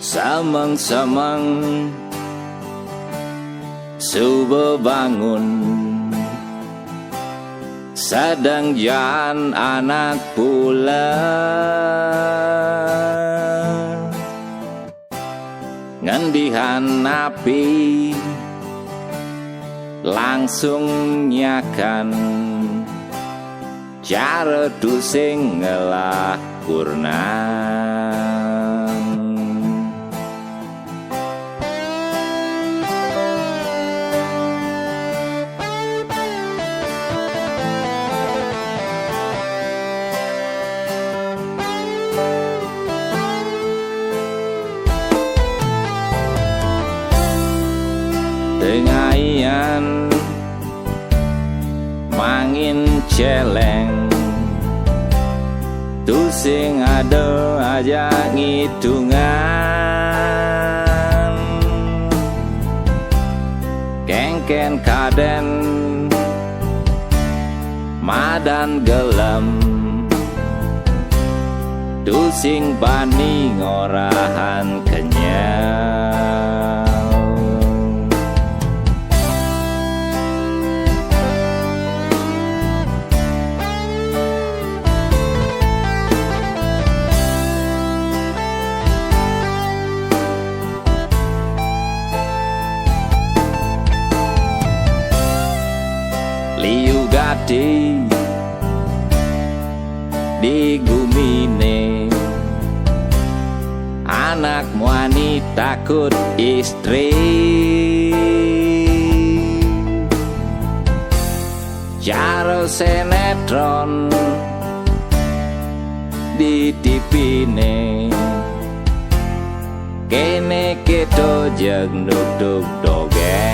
Samang-samang subuh bangun, sedang jalan anak pula, ngendihan api langsung nyakan, cara dusing ngelah kurnan. Tengayan mangin celeng, tu sing ada aja ngitungan, kengken kaden madan gelem, tu sing bani ngorahan kenyang. Liu gati di gumine, anak muani takut istri, cara sinetron di tipine, kene keto jeung duk dogen.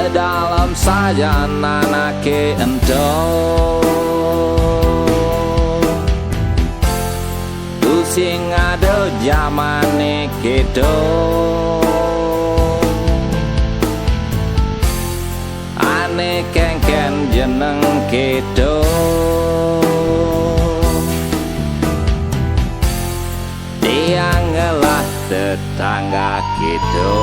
Dalam sajan anake ento, tu sing ada jamane kedo, ane kengken jeneng kedo, dia ngelah tetangga kedo.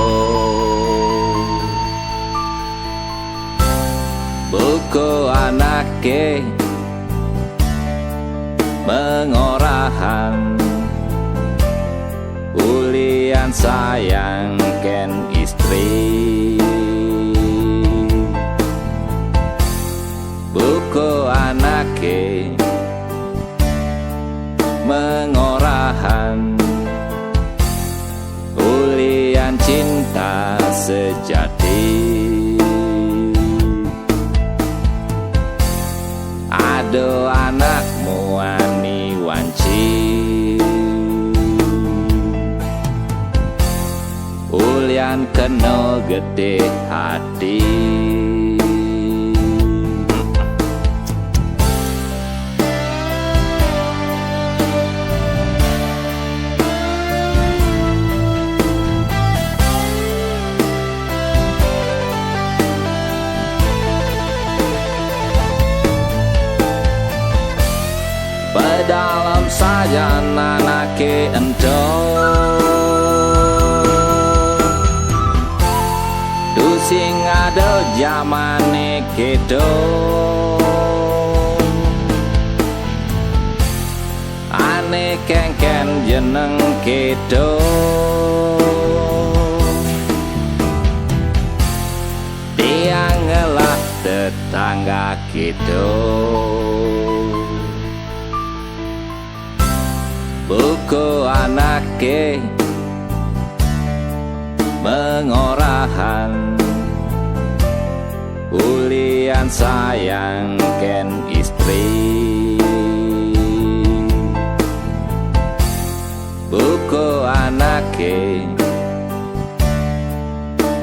Buku anake mengorahan, ulian sayang ken istri. Buku anake mengorahan, ulian cinta sejati. Ado anakmu ani wanci, ulian kena gede hati. Dalam sajan anake ento, tu sing ada jamane kedo, ane kengken jeneng kedo, dia ngelah tetangga kedo. Buku anake mengorahan, ulian sayang ken istri. Buku anake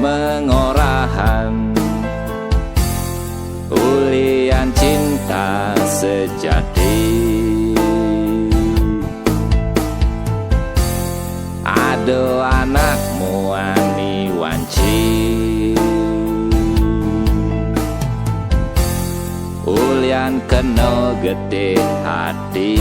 mengorahan, ulian cinta sejati. Ado anakmu ani wanci, kena gede hati.